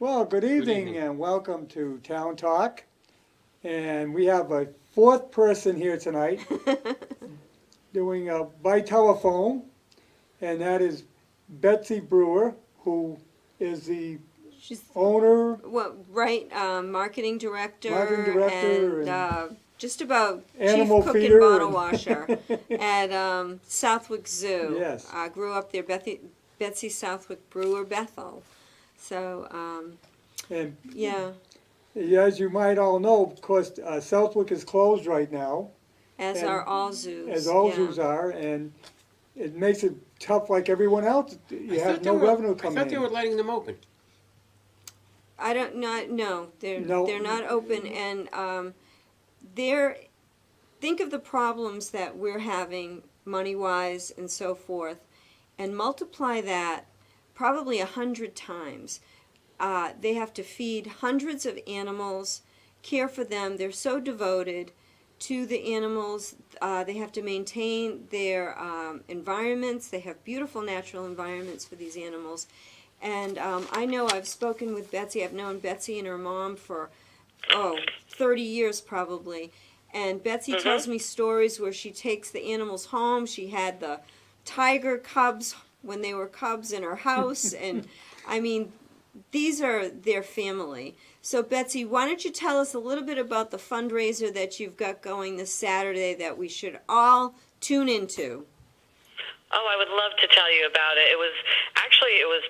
Well, good evening evening. and welcome to Town Talk. And we have a fourth person here tonight doing by telephone, and that is Betsy Brewer, who is the She's owner, marketing director, marketing director, and and just about animal chief cook and feeder. bottle washer at Southwick Zoo. Yes. I grew up there, Betsy Southwick Brewer, Bethel. So And yeah, as you might all know, of course, Southwick is closed right now, as And are all zoos. as all yeah. zoos are, and it makes it tough like everyone else. You have no revenue I coming thought they in. were letting them open. I don't not no, they're No. they're not open, and they're think of the problems that we're having money wise and so forth, and multiply that probably 100 times. They have to feed hundreds of animals, care for them. They're so devoted to the animals. They have to maintain their environments. They have beautiful natural environments for these animals. And I know I've spoken with Betsy. I've known Betsy and her mom for, 30 years probably. And Betsy tells me stories where she takes the animals home. She had the tiger cubs when they were cubs in her house. And I mean, these are their family. So Betsy, why don't you tell us a little bit about the fundraiser that you've got going this Saturday that we should all tune into? Oh, I would love to tell you about it. It was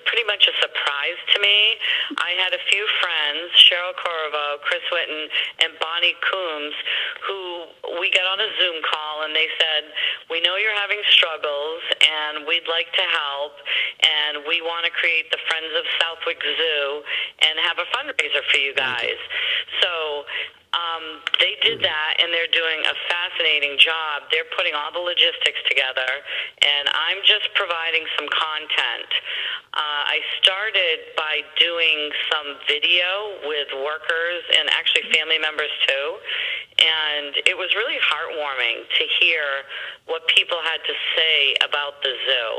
pretty much a surprise to me. I had a few friends, Cheryl Corvo, Chris Whitten, and Bonnie Coombs, who we got on a Zoom call, and they said, we know you're having struggles, and we'd like to help, and we want to create the Friends of Southwick Zoo and have a fundraiser for you guys. So they did that, and they're doing a fascinating job. They're putting all the logistics together, and I'm just providing some content. I started by doing some video with workers and actually family members too, and it was really heartwarming to hear what people had to say about the zoo.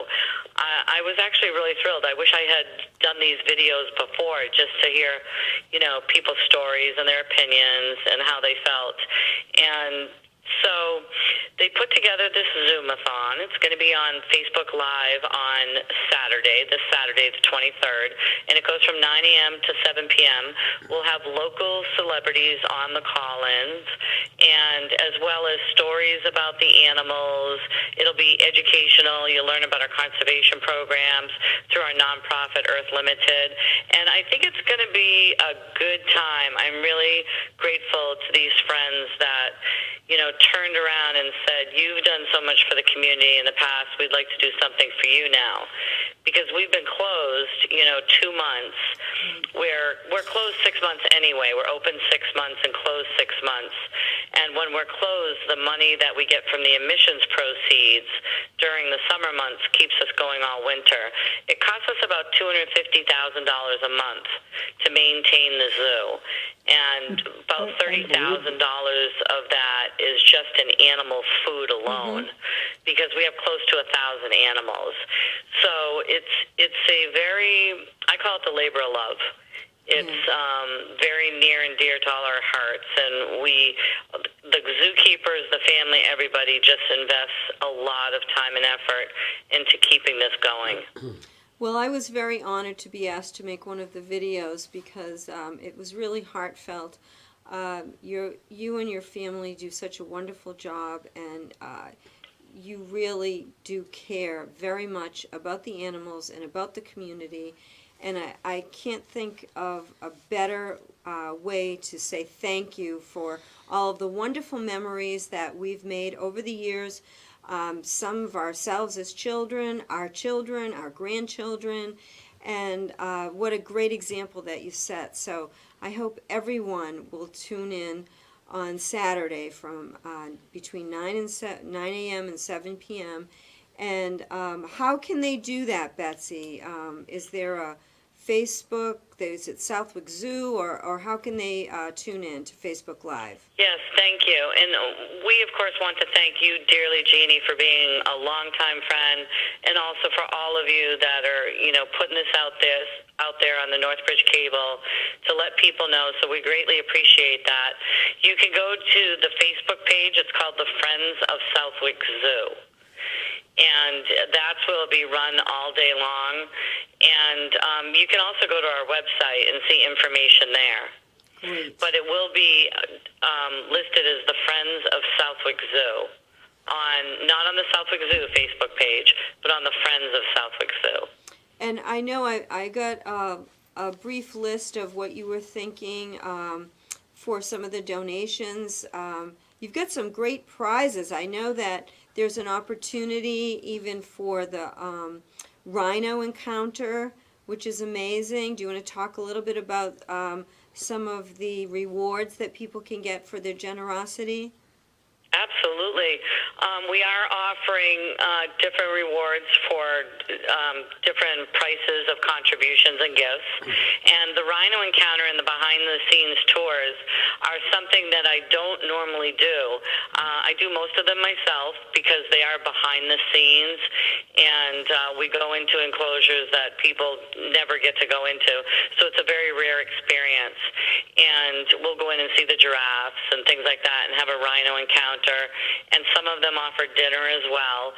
I was actually really thrilled. I wish I had done these videos before just to hear, people's stories and their opinions and how they felt. And so they put together this Zoom-a-thon. It's going to be on Facebook Live on this Saturday, the 23rd, and it goes from 9 a.m. to 7 p.m. We'll have local celebrities on the call-ins, and as well as stories about the animals. It'll be educational. You'll learn about our conservation programs through our nonprofit, Earth Limited, and I think it's going to be a good time. I'm really grateful to these friends that turned around and said, you've done so much for the community in the past, we'd like to do something for you now. Because we've been closed, 2 months, where we're closed 6 months anyway. We're open 6 months and closed 6 months. And when we're closed, the money that we get from the admissions proceeds during the summer months keeps us going all winter. It costs us about $250,000 a month to maintain the zoo. And about $30,000 of that is just in animal food alone, because we have close to 1,000 animals. So it's a very, I call it the labor of love. It's very near and dear to all our hearts, and the zookeepers, the family, everybody just invests a lot of time and effort into keeping this going. Well, I was very honored to be asked to make one of the videos because it was really heartfelt. You and your family do such a wonderful job, and you really do care very much about the animals and about the community. And I can't think of a better way to say thank you for all of the wonderful memories that we've made over the years. Some of ourselves as children, our grandchildren, and what a great example that you set. So I hope everyone will tune in on Saturday from between 9 a.m. and 7 p.m. And how can they do that, Betsy? Is there a Facebook? Is it Southwick Zoo, or how can they tune in to Facebook Live? Yes, thank you. And we, of course, want to thank you dearly, Jeannie, for being a longtime friend, and also for all of you that are, putting this out there on the Northbridge Cable to let people know. So we greatly appreciate that. You can go to the Facebook page. It's called the Friends of Southwick Zoo. And that's where it'll be run all day long. And you can also go to our website and see information there. Great. But it will be listed as the Friends of Southwick Zoo, not on the Southwick Zoo Facebook page, but on the Friends of Southwick Zoo. And I know I got a brief list of what you were thinking for some of the donations. You've got some great prizes. I know that there's an opportunity even for the rhino encounter, which is amazing. Do you want to talk a little bit about some of the rewards that people can get for their generosity? Absolutely. We are offering different rewards for different prices of contributions and gifts. And the Rhino Encounter and the behind-the-scenes tours are something that I don't normally do. I do most of them myself because they are behind the scenes, and we go into enclosures that people never get to go into. So it's a very rare experience. And we'll go in and see the giraffes and things like that and have a rhino encounter. And some of them offer dinner as well.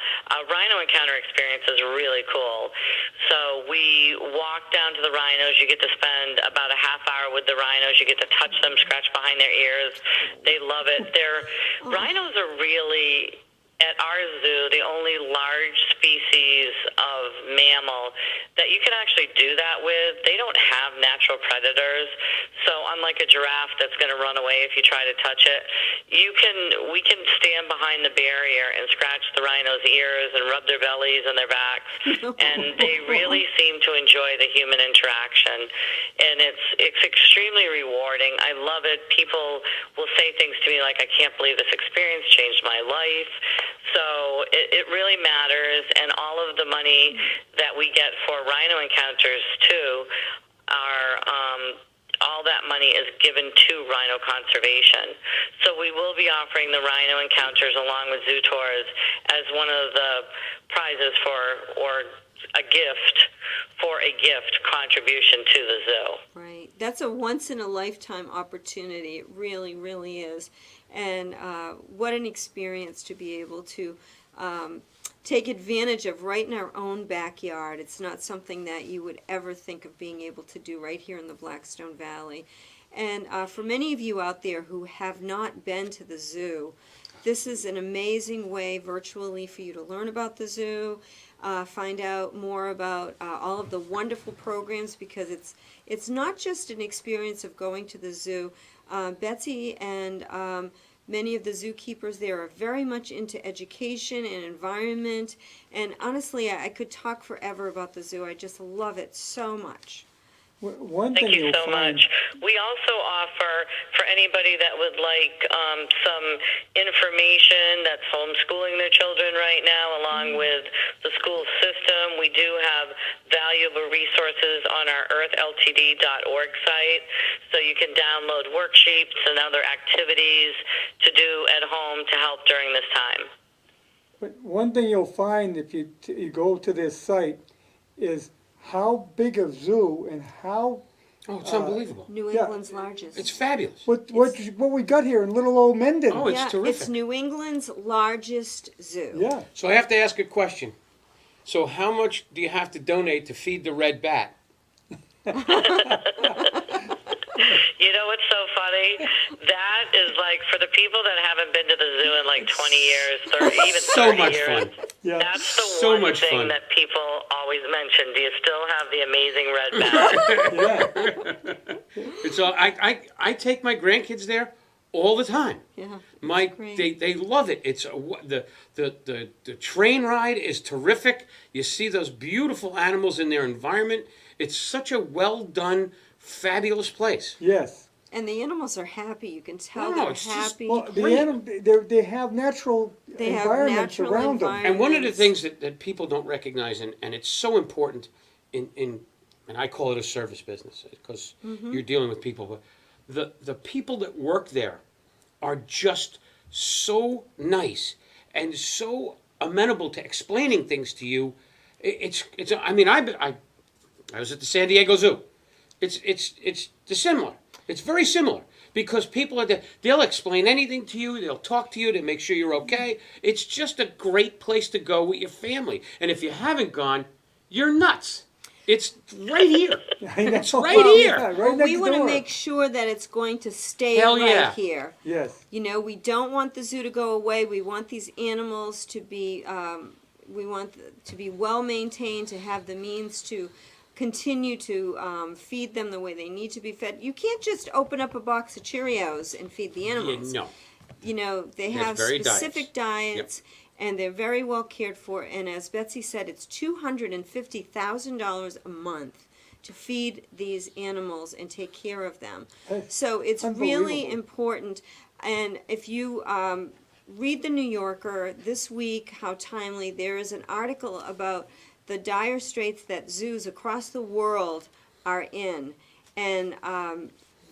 Rhino encounter experience is really cool. So we walk down to the rhinos. You get to spend about a half hour with the rhinos. You get to touch them, scratch behind their ears. They love it. Rhinos are really, at our zoo, the only large species of mammal that you can actually do that with. They don't have natural predators. So unlike a giraffe that's going to run away if you try to touch it, we can stand behind the barrier and scratch the rhinos' ears and rub their bellies and their backs. And they really seem to enjoy the human interaction. And it's extremely rewarding. I love it. People will say things to me like, I can't believe this experience changed my life. So it really matters, and all of the money that we get for rhino encounters, too, all that money is given to rhino conservation. So we will be offering the rhino encounters along with zoo tours as one of the prizes or a gift contribution to the zoo. Right. That's a once-in-a-lifetime opportunity. It really, really is. And what an experience to be able to take advantage of right in our own backyard. It's not something that you would ever think of being able to do right here in the Blackstone Valley. And for many of you out there who have not been to the zoo, this is an amazing way virtually for you to learn about the zoo, find out more about all of the wonderful programs, because it's not just an experience of going to the zoo. Betsy and many of the zookeepers there are very much into education and environment, and honestly, I could talk forever about the zoo. I just love it so much. One thing Thank you you'll so find, much. We also offer, for anybody that would like some information that's homeschooling their children right now, along with the school system, we do have valuable resources on our earthltd.org site, so you can download worksheets and other activities to do at home to help during this time. but one thing you'll find if you go to this site is how big a zoo and how It's unbelievable. New Yeah. England's largest. It's fabulous. what we got here in little old Mendon. Oh, it's yeah, terrific. it's New England's largest zoo. Yeah. So I have to ask a question. So how much do you have to donate to feed the red bat? You know what's so funny? That is like, for the people that haven't been to the zoo in like 20 years, 30, even 30 So much years, fun. Yeah. that's the So one much thing fun. that people always mention. Do you still have the amazing red bat? Yeah. It's all, I take my grandkids there all the time. Yeah. They love it. It's the train ride is terrific. You see those beautiful animals in their environment. It's such a well done, fabulous place. Yes. And the animals are happy. You can tell No, they're it's just- happy. Well, the Great. they have natural They have environments natural around them. And one of the environments. things that people don't recognize, and it's so important in and I call it a service business because you're dealing with people, but the people that work there are just so nice and so amenable to explaining things to you. It's I mean, I was at the San Diego Zoo. It's dissimilar. It's very similar because people are there. They'll explain anything to you. They'll talk to you to make sure you're okay. It's just a great place to go with your family. And if you haven't gone, you're nuts. It's right here. I know. It's right here. Yeah, right Well, next we want to door. make sure that it's going to stay Hell right yeah. here. Yes. You know, we don't want the zoo to go away. We want these animals to be, to be well maintained, to have the means to continue to feed them the way they need to be fed. You can't just open up a box of Cheerios and feed the Yeah, animals. no. You know, they There's have very specific diets. diets, and they're very well cared for. And as Betsy said, it's $250,000 a month to feed these animals and take care of them. That's So it's really unbelievable. important. And if you read the New Yorker this week, how timely, there is an article about the dire straits that zoos across the world are in. And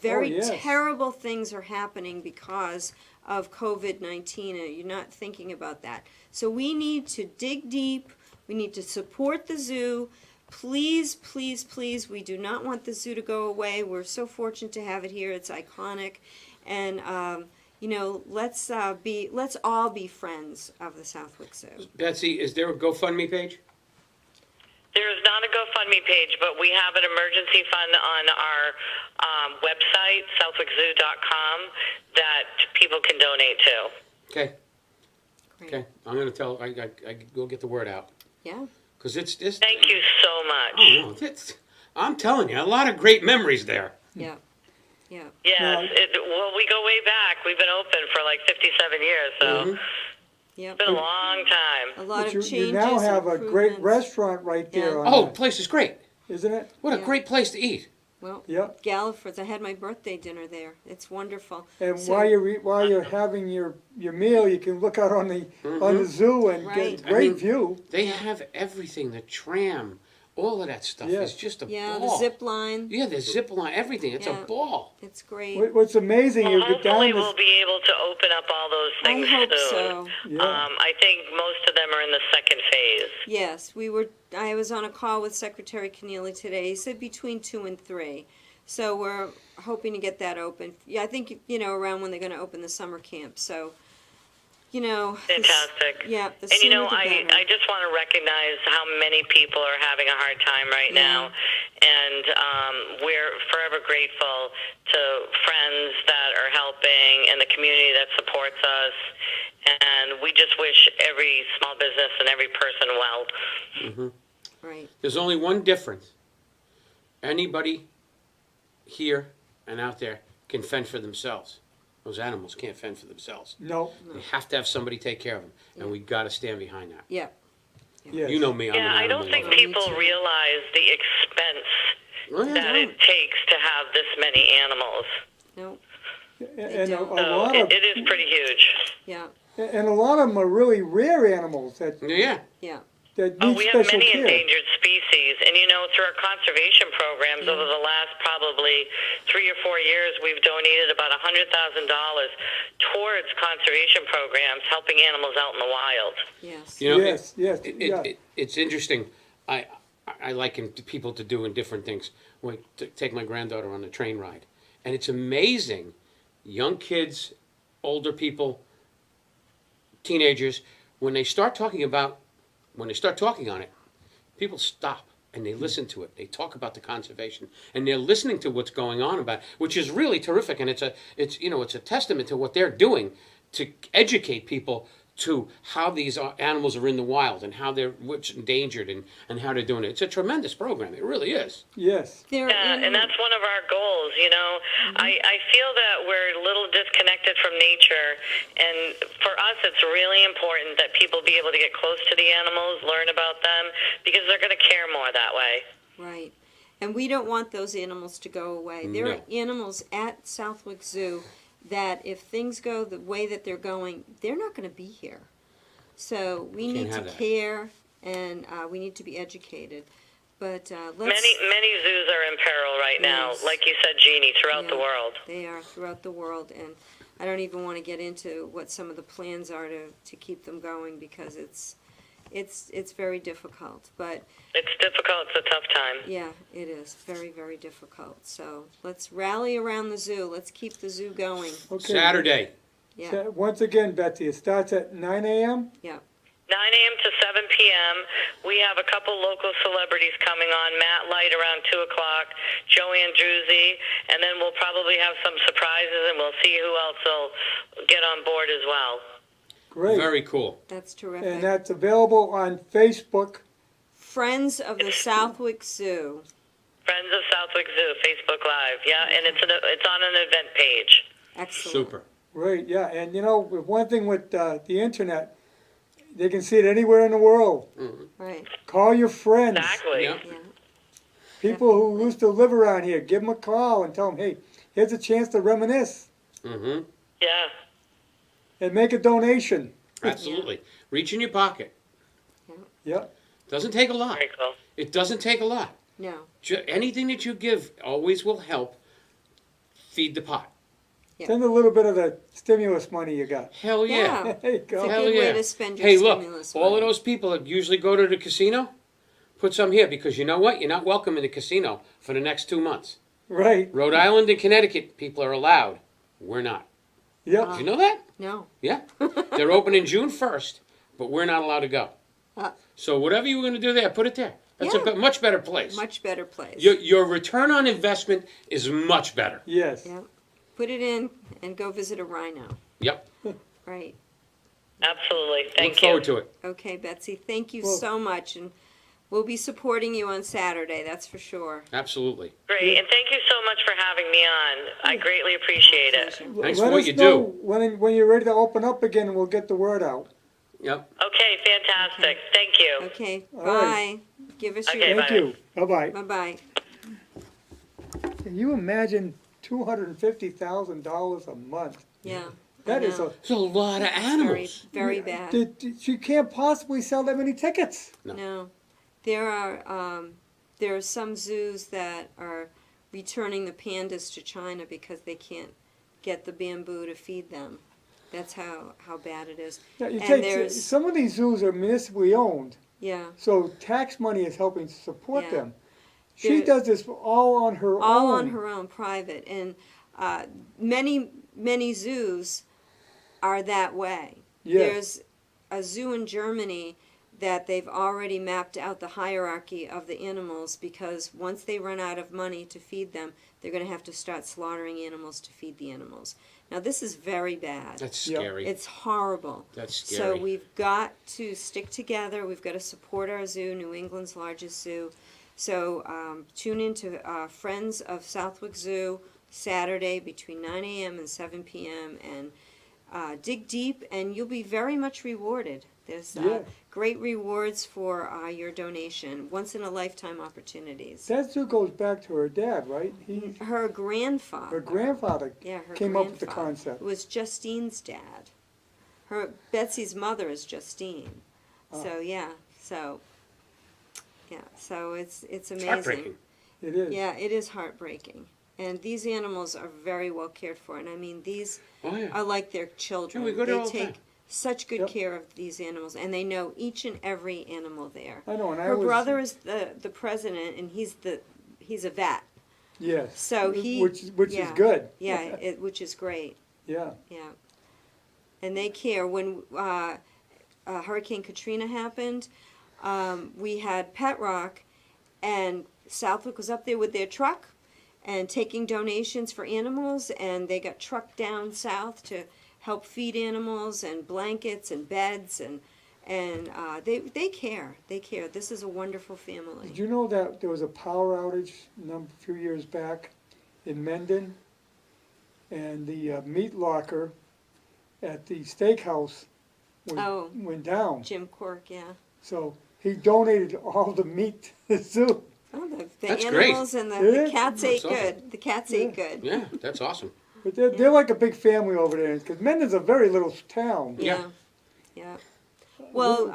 very yes. terrible things are happening because of COVID-19, and you're not thinking about that. So we need to dig deep. We need to support the zoo. Please, please, please, we do not want the zoo to go away. We're so fortunate to have it here. It's iconic. And, you know, let's all be friends of the Southwick Zoo. Betsy, is there a GoFundMe page? There is not a GoFundMe page, but we have an emergency fund on our website, southwickzoo.com, that people can donate to. Okay. Great. Okay. I'm gonna tell. I go get the word out Yeah. because it's this. Thank you so much. Oh no, I'm telling you, a lot of great memories there. Yeah. Yeah. Yes, Now- well, we go way back. We've been open for like 57 years, so Mhm. Yeah. it's been a long time. A lot But of changes. you now have a great improvements. restaurant right there Yeah. on Oh, that, place is great. isn't it? What a Yeah. great place to eat. Well, Yep. Galliford's. I had my birthday dinner there. It's wonderful. And So- while you're having your meal, you can look out on the Mm-hmm. zoo and Right. get a great I mean, view. They have everything. The tram, all of that stuff Yes. is just a Yeah, ball. the zip line. Yeah, the zip line, everything. It's Yeah. a ball. It's great. What's amazing, Well, you get down hopefully this. we'll be able to open up all those I things hope soon. so. Yeah. I think most of them are in the second phase. Yes, I was on a call with Secretary Keneally today. He said between 2 and 3. So we're hoping to get that open. Yeah, I think, you know, around when they're going to open the summer camp. So, you know. Fantastic. The And you know, sooner the better. I just want to recognize how many people are having a hard time right now. And we're forever grateful to friends that are helping and the community that supports us. And we just wish every small business and every person well. Right. There's only one difference. Anybody here and out there can fend for themselves. Those animals can't fend for themselves. No. They have to have somebody take care of them, and we got to stand behind that. Yeah. Yes. You know me. I'm Yeah, an I animal don't think lover. people too. realize the expense Oh, yeah, that no. it takes to have this many animals. No. And a don't. So lot of it is pretty huge. Yeah. and a lot of them are really rare animals that Yeah. Yeah. need Oh, we have special many care. endangered species, and you know, through our conservation programs over the last probably 3 or 4 years, we've donated about $100,000 towards conservation programs, helping animals out in the wild. Yes. You know, Yes, yes, yeah. it's interesting. I liken people to doing different things. Take my granddaughter on the train ride, and it's amazing. Young kids, older people, teenagers, when they start talking on it, people stop and they listen to it. They talk about the conservation, and they're listening to what's going on about it, which is really terrific. And it's a testament to what they're doing to educate people to how these animals are in the wild and how they're endangered and how they're doing it. It's a tremendous program. It really is. Yes. They're Yeah, in- and that's one of our goals, you know. I feel that we're a little disconnected from nature, and for us it's really important that people be able to get close to the animals, learn about them, because they're going to care more that way. Right. And we don't want those animals to go away. There are No. animals at Southwick Zoo that if things go the way that they're going, they're not going to be here. So we Can't need to have that. care, and we need to be educated. But let's. Many zoos are in peril right now, Yes. like you said, Jeannie, throughout the Yeah, world. They are throughout the world, and I don't even want to get into what some of the plans are to keep them going, because it's very difficult. But It's difficult. It's a tough time. yeah, it is very, very difficult. So let's rally around the zoo. Let's keep the zoo going. Okay. Saturday. Yeah, So, once again, Betsy, it starts at 9 a.m.? yeah. 9 a.m. to 7 p.m. We have a couple local celebrities coming on. Matt Light around 2 o'clock, Joanne Druzy, and then we'll probably have some surprises, and we'll see who else will get on board as well. Great. Very cool. That's terrific. And that's available on Facebook. Friends of the Southwick Zoo. Friends of Southwick Zoo, Facebook Live. Yeah, and it's on an event page. Excellent. Super. Great, yeah. And you know, one thing with the internet, they can see it anywhere in the world. Right. Call your friends. Exactly. Yeah. Yeah. People who used to live around here, give them a call and tell them, hey, here's a chance to reminisce Mm-hmm. Yeah. and make a donation. Absolutely. Reach in your pocket. Yep. Doesn't take a lot. Very cool. It doesn't take a lot. No. Anything that you give always will help feed the pot. Yeah. Send a little bit of the stimulus money you got. Hell yeah. Yeah. There you It's a go. Hell good yeah. way to spend your Hey, look, stimulus all of money. those people that usually go to the casino, put some here, because you know what? You're not welcome in the casino for the next 2 months. Right. Rhode Island and Connecticut, people are allowed. We're not. Yep. Did you know that? No. Yeah. They're opening June 1st, but we're not allowed to go. So whatever you were going to do there, put it there. That's Yeah. a much better place. Much better place. Your return on investment is much better. Yes. Yeah. Put it in and go visit a rhino. Yep. Right. Absolutely. Look Thank forward you. to it. Okay, Betsy, thank you Well- so much, and we'll be supporting you on Saturday, that's for sure. Absolutely. Great. And thank you so much for having me on. I greatly appreciate it. Pleasure. Thanks Let for what us you know do. when you're ready to open up again, and we'll get the word out. Yep. Okay, fantastic. Thank you. Okay, All bye. right. Give us Okay, your, Thank bye. you. Bye-bye. bye-bye. Can you imagine $250,000 a month? Yeah. That I is know. a... There's a lot of Very, animals. very bad. She can't possibly sell that many tickets. No. There are some zoos that are returning the pandas to China because they can't get the bamboo to feed them. That's how bad it is. Yeah, you And take there's- some of these zoos are municipally owned, Yeah. so tax money is helping to support Yeah. them. She There- does this all on her All own. on her own, private. And many zoos are that way. Yes. There's a zoo in Germany that they've already mapped out the hierarchy of the animals, because once they run out of money to feed them, they're going to have to start slaughtering animals to feed the animals. Now, this is very bad. That's Yep. scary. It's horrible. That's So scary. we've got to stick together. We've got to support our zoo, New England's largest zoo. So tune in to Friends of Southwick Zoo Saturday between 9 a.m. and 7 p.m. and dig deep, and you'll be very much rewarded. There's Yeah. great rewards for your donation, once-in-a-lifetime opportunities. That zoo goes back to her dad, right? Her grandfather. Her grandfather Yeah, her came up with the grandfather. concept. It was Justine's dad. Betsy's mother is Justine. Oh. So so it's It's amazing. heartbreaking. It is. Yeah, it is heartbreaking. And these animals are very well cared for, and I mean these Oh, yeah. are like their children. Yeah, we go there they all the take time. such good Yep. care of these animals, and they know each and every animal there. I know, and I Her was... brother is the president, and he's a vet. Yes. So he Which is yeah. good. Yeah, which is great. Yeah. Yeah, and they care. When Hurricane Katrina happened, we had Pet Rock, and Southwick was up there with their truck and taking donations for animals, and they got trucked down south to help feed animals and blankets and beds, and they care. They care. This is a wonderful family. Did you know that there was a power outage a few years back in Mendon? And the meat locker at the steakhouse went down. Jim Quirk, yeah. So he donated all the meat to the zoo. Oh, the That's great. animals and Yeah. the cats ate That's awesome. good. The cats ate good. Yeah, that's awesome. But they're like a big family over there, because Mendon's a very little town. Yeah. Yeah. Well,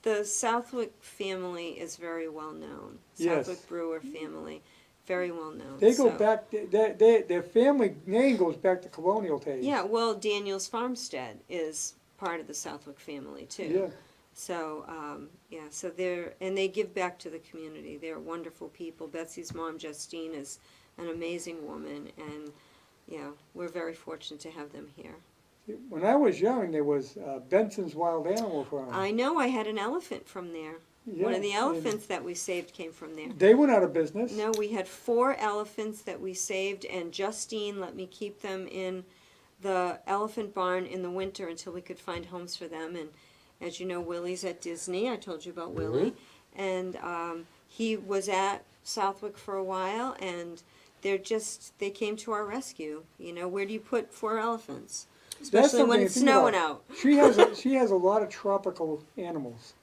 The Southwick family is very well known. Yes. Southwick Brewer family, very well known. They go So- back, their family name goes back to colonial days. Yeah, well, Daniel's Farmstead is part of the Southwick family too. Yeah. So, so they give back to the community. They're wonderful people. Betsy's mom, Justine, is an amazing woman, and yeah, we're very fortunate to have them here. When I was young, there was Benson's Wild Animal Farm. I know I had an elephant from there. One of the Yeah, elephants that we saved came from there. They went out of business. No, we had 4 elephants that we saved, and Justine let me keep them in the elephant barn in the winter until we could find homes for them. And as you know, Willie's at Disney. I told you about Willie. And he was at Southwick for a while, and they came to our rescue. You know, where do you put 4 elephants? Especially when something it's to think snowing about. out. She has a lot of tropical animals.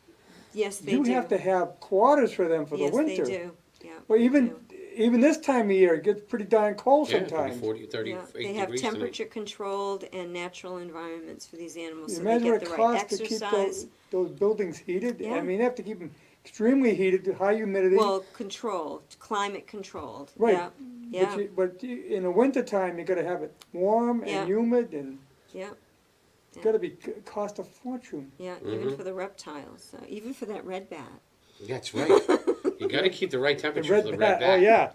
Yes, they You do. have to have quarters for them for yes, the winter. they do. Yeah. Well, they do. even this time of year, it gets pretty darn cold Yeah, sometimes. 40, 30, Yeah, 8 they have degrees tonight. temperature controlled and natural environments for these animals, You so they imagine what get it the right costs to keep exercise. those buildings heated? Yeah. I mean, they have to keep them extremely heated, high humidity. Well, controlled, climate controlled. Right. Yeah, yeah, But in the wintertime, you gotta have it warm Yeah. and humid, and yeah, it's gotta be cost a fortune. yeah. Even for the reptiles, even for that red bat. That's right. You got to keep the right The temperature for the red bat, bat. oh yeah.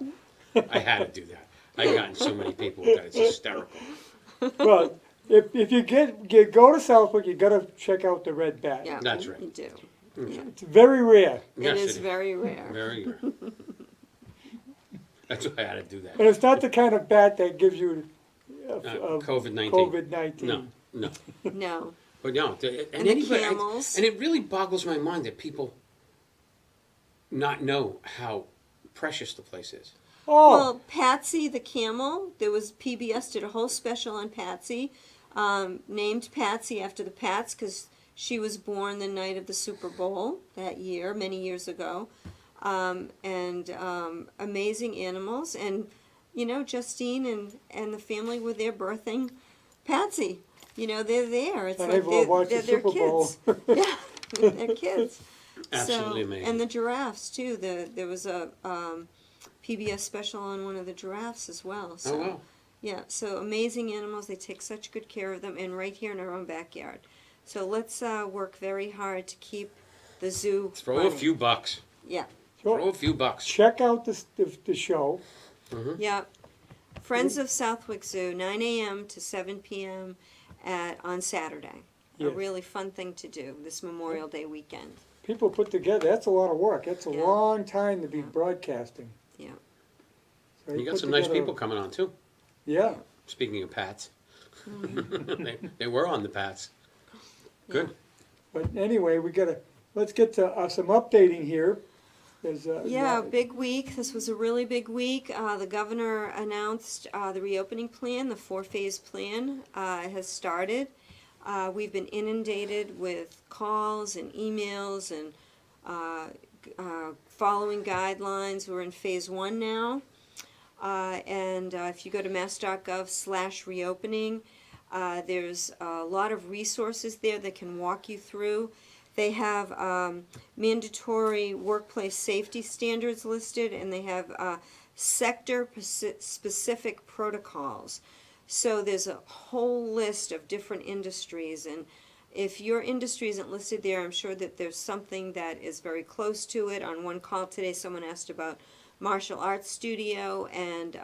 I had to do that. I've gotten so many people with that. It's hysterical. Well, if you go to Southwick, you gotta check out the red bat. Yeah, That's right. You do. It's very rare, Yes, it is very rare. Very rare. That's why I had to do that. and it's not the kind of bat that gives you COVID-19. COVID-19. No, no. No. But no, And the camels. and it really boggles my mind that people not know how precious the place is. Oh, Well, Patsy the Camel, PBS did a whole special on Patsy, named Patsy after the Pats because she was born the night of the Super Bowl that year, many years ago. Amazing animals. And, you know, Justine and the family were there birthing Patsy. You know, they're there. It's And like they've all watched the they're Super Bowl. kids. Yeah, they're kids. Absolutely amazing. And the giraffes, too. There was a PBS special on one of the giraffes as well. So, Oh, wow. yeah, so amazing animals. They take such good care of them, and right here in our own backyard. So let's work very hard to keep the zoo Throw running. a few bucks. Yeah, Throw a few bucks. check out the show. yeah. Friends of Southwick Zoo, 9 a.m. to 7 p.m. On Saturday. A Yes. really fun thing to do this Memorial Day weekend. People put together, that's a lot of work. That's a Yeah. long time to be Yeah. broadcasting. Yeah. So You got put some nice together- people coming on, too. Yeah. Speaking of Pats. they were on the Pats. Good. But anyway, let's get to some updating here. There's, Yeah, big week. This was a really big week. The governor announced the reopening plan, the 4-phase plan has started. We've been inundated with calls and emails and following guidelines. We're in phase 1 now. If you go to mass.gov/reopening, there's a lot of resources there that can walk you through. They have mandatory workplace safety standards listed, and they have sector-specific protocols. So there's a whole list of different industries, and if your industry isn't listed there, I'm sure that there's something that is very close to it. On one call today, someone asked about martial arts studio, and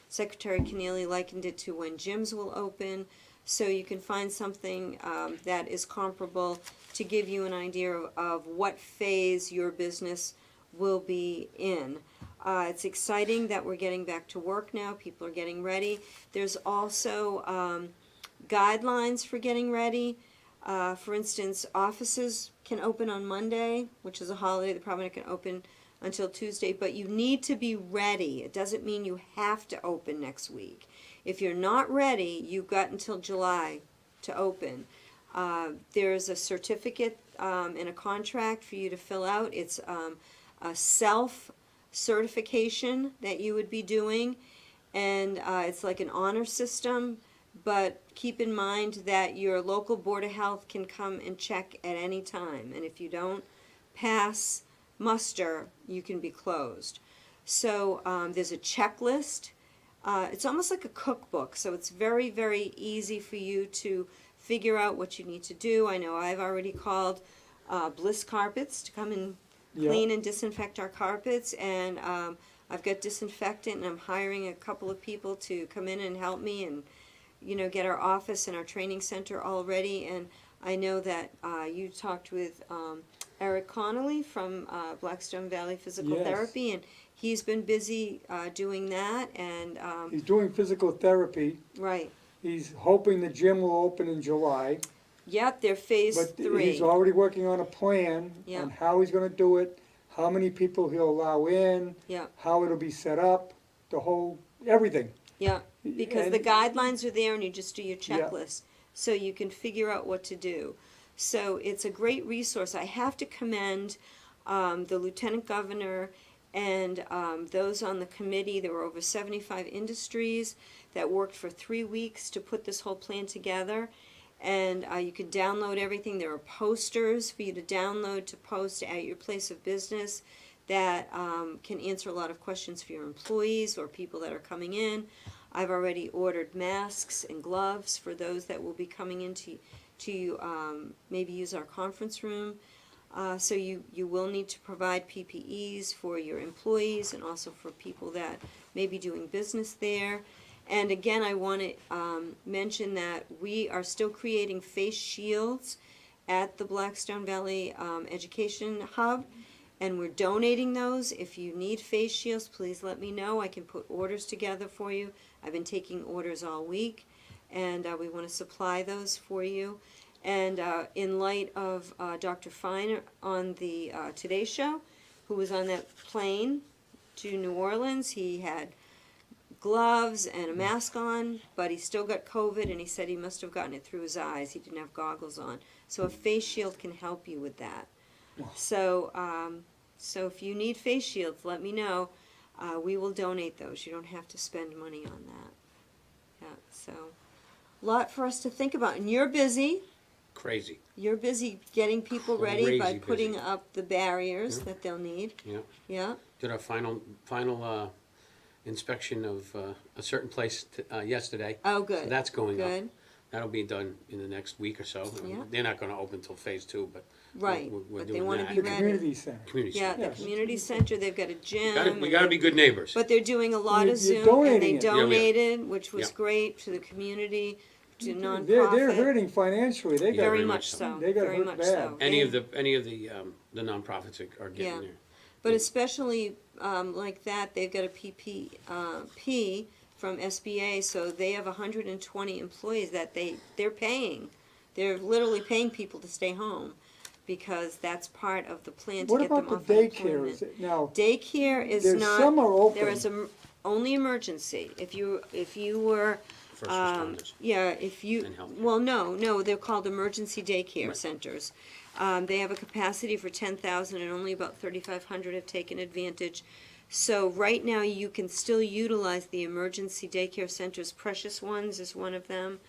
Secretary Keneally likened it to when gyms will open. So you can find something that is comparable to give you an idea of what phase your business will be in. It's exciting that we're getting back to work now. People are getting ready. There's also guidelines for getting ready. For instance, offices can open on Monday, which is a holiday. They're probably not going to open until Tuesday, but you need to be ready. It doesn't mean you have to open next week. If you're not ready, you've got until July to open. There's a certificate and a contract for you to fill out. It's a self-certification that you would be doing, and it's like an honor system, but keep in mind that your local Board of Health can come and check at any time, and if you don't pass muster, you can be closed. So there's a checklist. It's almost like a cookbook, so it's very, very easy for you to figure out what you need to do. I know I've already called Bliss Carpets to come and clean and disinfect our carpets, and I've got disinfectant, and I'm hiring a couple of people to come in and help me and, get our office and our training center all ready. And I know that you talked with Eric Connolly from Blackstone Valley Physical Yes. Therapy, and he's been busy doing that. And He's doing physical therapy. right, He's hoping the gym will open in July. yep, they're phase But 3. he's already working on a plan Yeah. on how he's gonna do it, how many people he'll allow in, Yeah. how it'll be set up, the whole, everything. Yeah, because And- the guidelines are there, and you just do your Yeah. checklist, so you can figure out what to do. So it's a great resource. I have to commend the Lieutenant Governor and those on the committee. There were over 75 industries that worked for 3 weeks to put this whole plan together. And you can download everything. There are posters for you to download to post at your place of business that can answer a lot of questions for your employees or people that are coming in. I've already ordered masks and gloves for those that will be coming in to maybe use our conference room. So you will need to provide PPEs for your employees and also for people that may be doing business there. And again, I want to mention that we are still creating face shields at the Blackstone Valley Education Hub, and we're donating those. If you need face shields, please let me know. I can put orders together for you. I've been taking orders all week, and we want to supply those for you. And in light of Dr. Fine on the Today Show, who was on that plane to New Orleans, he had gloves and a mask on, but he still got COVID, and he said he must have gotten it through his eyes. He didn't have goggles on. So a face shield can help you with that. So, so if you need face shields, let me know. We will donate those. You don't have to spend money on that. Yeah, so a lot for us to think about. And you're busy. Crazy. You're busy getting people ready by Crazy putting busy. up the barriers that they'll need. Yeah. Yeah. Did our final inspection of a certain place yesterday. Oh, good. So that's going up. Good. That'll be done in the next week or so. Yeah. They're not going to open until phase 2, but Right, we're but they doing wanna that. be The ready. community center. Community Yeah, center. the Yes. community center, they've got a gym. We and got to they- be good neighbors. But they're doing a lot You're of Zoom, and donating they it. Yeah, we are. donated, which was Yeah. great to the community, to nonprofit. They're hurting financially. They got, Very very much much so. They got Very hurt much bad. so. Any They- of the nonprofits are getting Yeah. there. But especially like that, they've got a PPP from SBA, so they have 120 employees that they're paying. They're literally paying people to stay home because that's part of the plan to What get them about off the daycare? unemployment. Is it now? Daycare is There's not. some are open. There is only emergency. If you were. First responders. Yeah, if you, And healthcare. well, no, they're called emergency daycare Right. centers. They have a capacity for 10,000 and only about 3,500 have taken advantage. So right now you can still utilize the emergency daycare centers. Precious Ones is one of them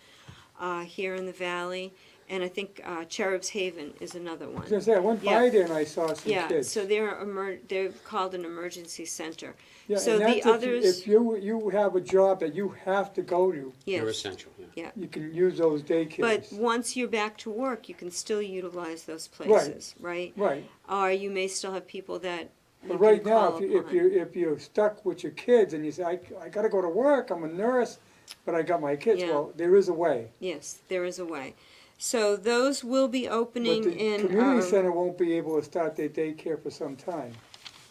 here in the valley. And I think Cherub's Haven is another I was one. gonna say, I went Yeah. by there and I saw some Yeah, kids. so they're called an emergency center. Yeah, so and the that's if others- If you have a job that you have to go to, They're Yes. essential. Yeah. you can use those daycares. But once you're back to work, you can still utilize those places, right? Right, Or you may still have people that you but right can now, call if upon. you're stuck with your kids and you say, I gotta go to work, I'm a nurse, but I got my kids, Yeah. well, there is a way. Yes, there is a way. So those will be But opening the in, community center won't be able to start their daycare for some time.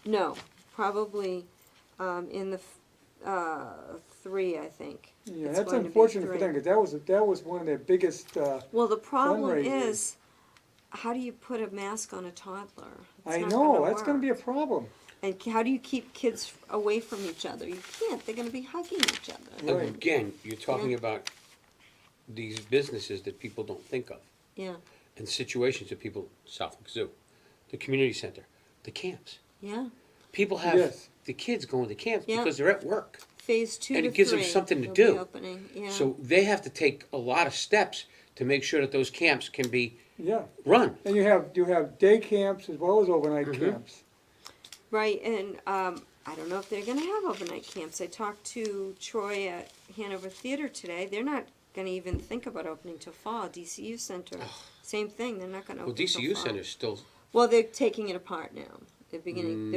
no, probably in the 3, I think. Yeah, It's that's going to be unfortunate for 3. them, because that was one of their biggest, Well, the problem fundraisers. is, how do you put a mask on a toddler? It's I not know, gonna that's gonna be a work. problem. And how do you keep kids away from each other? You can't, they're gonna be hugging each other. Right. Again, you're talking about these businesses that people don't think of, Yeah, and situations that people, Southwick Zoo, the community center, the camps. yeah. People have Yes. the kids going to camps Yeah. because they're at work. Phase 2 And to it gives them 3, something to they'll be do. opening, yeah. So they have to take a lot of steps to make sure that those camps can be Yeah, run. and you have day camps as well as overnight camps. Right, and I don't know if they're going to have overnight camps. I talked to Troy at Hanover Theater today. They're not going to even think about opening till fall. DCU Center, same thing. They're not going to Well, open till DCU fall. Center's still. Well, they're taking it apart now. They're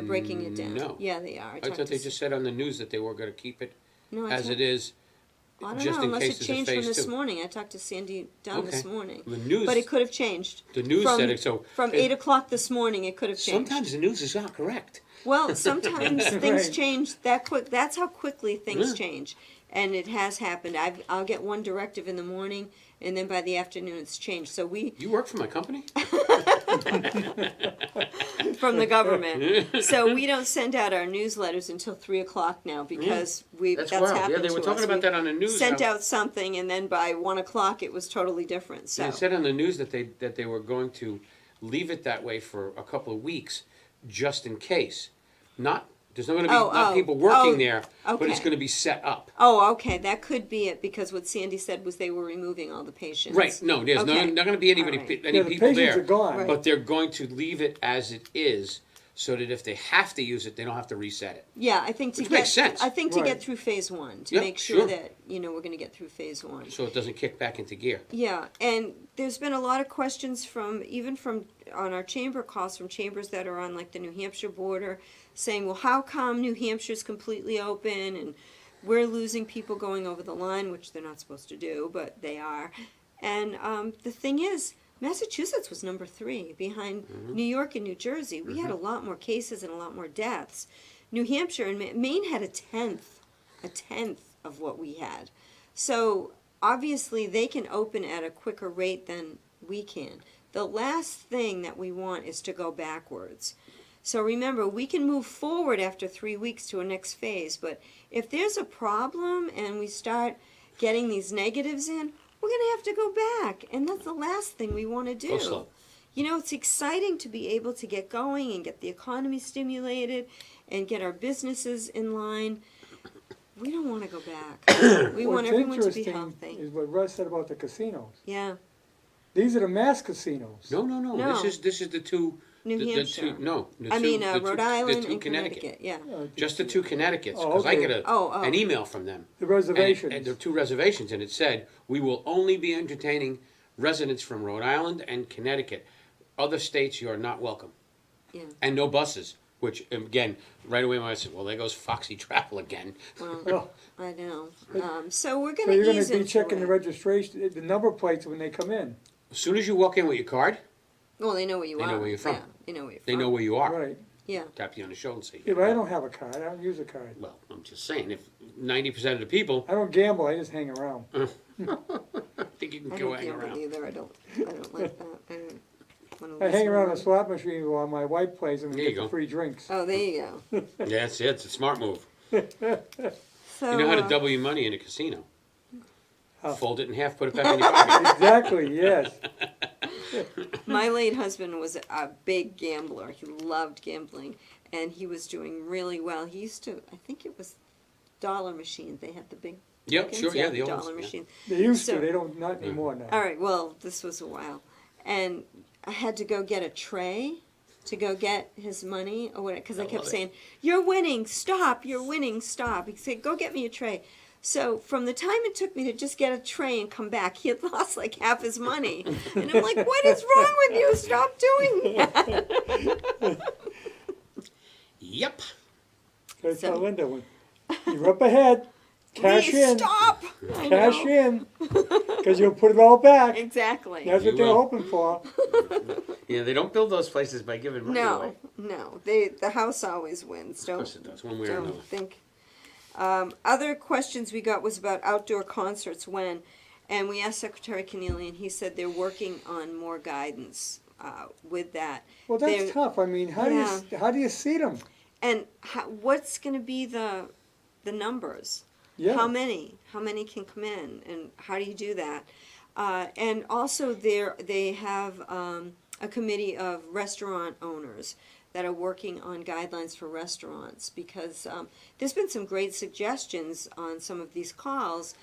breaking it down. No. Yeah, they are. I talked thought to they just said on the news that they were going to keep it No, I as talked- it is, I don't just know, in unless case it there's a changed from phase this 2. morning. I talked to Sandy Dunn this Okay. morning. The news. But it could have changed. The news from, said it. So From 8 o'clock this morning, it could have changed. sometimes the news is not correct. Well, sometimes things Right. change that quick. That's how quickly things Yeah. change. And it has happened. I'll get one directive in the morning, and then by the afternoon it's changed. So You work for my company? from the government. So we don't send out our newsletters until 3 o'clock now because that's wild. happened Yeah, they were to talking us. about We that on the news. Sent out something, and then by 1 o'clock it was totally different. So They said on the news that they were going to leave it that way for a couple of weeks, just in case. There's not going to be not people working there, but it's okay. going to be set up. Oh, okay, that could be it because what Sandy said was they were removing all the patients. Right. No, there's Okay. not going to be anybody, All right. any Yeah, the people patients there. are gone. Right. But they're going to leave it as it is, so that if they have to use it, they don't have to reset it. Yeah, I think Which makes sense. I think to Right. get through phase 1 to Yep, make sure sure. that we're going to get through phase 1. So it doesn't kick back into gear. Yeah, and there's been a lot of questions from on our chamber calls from chambers that are on like the New Hampshire border, saying, well, how come New Hampshire's completely open and we're losing people going over the line, which they're not supposed to do, but they are. And the thing is, Massachusetts was number 3 behind New York and New Jersey. We had a lot more cases and a lot more deaths. New Hampshire and Maine had a tenth of what we had. So obviously they can open at a quicker rate than we can. The last thing that we want is to go backwards. So remember, we can move forward after 3 weeks to a next phase, but if there's a problem and we start getting these negatives in, we're going to have to go back, and that's the last thing we want to do. Go slow. You know, it's exciting to be able to get going and get the economy stimulated and get our businesses in line. We don't want to go back. We want What's everyone to be interesting healthy. is what Russ said about the casinos. Yeah, These are the mass casinos. No. No. This is the two. New the Hampshire. Two, no. The I two, mean, the two, Rhode the Island two and Connecticut. Yeah. Just the 2 Connecticut's, Oh, because I okay. get Oh. an email from them. The reservations. And there are 2 reservations, and it said, we will only be entertaining residents from Rhode Island and Connecticut. Other states, you are not welcome. Yeah. And no buses, which, again, right away I said, well, there goes Foxy Travel again. Well, Oh, I know. So we're going so you're to gonna ease be into checking the it. registration, the number plates when they come in. As soon as you walk in with your card, Well, they know where you They are. know where you're from. Yeah, they know where you're they from. know where you are. Right. Yeah. Tap you on the shoulder and say, Yeah, but I don't have a card. I don't use a card. well, I'm just saying, if 90% of the people, I don't gamble. I just hang around. I think you can I go don't hang gamble around. either. I don't like that. I don't wanna I lose hang my around a money. slot machine while my wife plays and we There you get the go. free drinks. Oh, there you go. Yeah, that's it. It's a smart move. So, You know how to double your money in a casino. How? Fold it in half, put it back in your pocket. Exactly, yes. my late husband was a big gambler. He loved gambling, and he was doing really well. He used to, I think it was dollar machines. They had the big Yep, tokens. sure, yeah, the old dollar ones, yeah. machines. They used So- to. They don't, not anymore now. All right, well, this was a while. And I had to go get a tray to go get his money or whatever, because I kept love it. saying, "You're winning, stop, you're winning, stop." He said, "Go get me a tray." So from the time it took me to just get a tray and come back, he had lost like half his money. And I'm like, "What is wrong with you? Stop doing that." Yep. I So- tell Linda, when you're up ahead, cash Please in. stop. I Cash know. in. Because you'll put it all back. Exactly. That's You what they're will. hoping for. Yeah, they don't build those places by giving money away. No. The house always wins. Of Don't course it does, one way or don't another. think. Other questions we got was about outdoor concerts when, and we asked Secretary Keneally, and he said they're working on more guidance with that. Well, that's They're- tough. I mean, how do you see them? And what's going to be the numbers? Yeah. How many can come in, and how do you do that? And also, they have a committee of restaurant owners that are working on guidelines for restaurants, because there's been some great suggestions on some of these calls,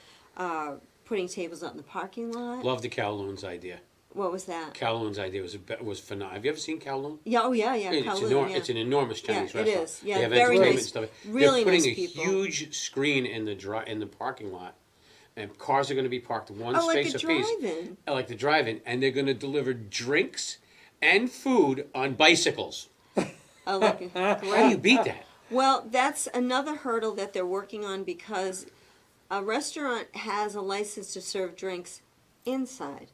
putting tables out in the parking lot. Love the Kowloon's idea. What was that? Kowloon's idea was phenomenal. Have you ever seen Kowloon? Yeah, oh yeah, It's an enormous Chinese Yeah, it restaurant. is. Yeah, they have very entertainment nice. and stuff. Really They're putting nice people. a huge screen in the parking lot, and cars are going to be parked one Oh, like space a apiece. drive-in. Like the drive-in, and they're going to deliver drinks and food on bicycles. Oh, like How do you beat that? Well, that's another hurdle that they're working on because a restaurant has a license to serve drinks inside.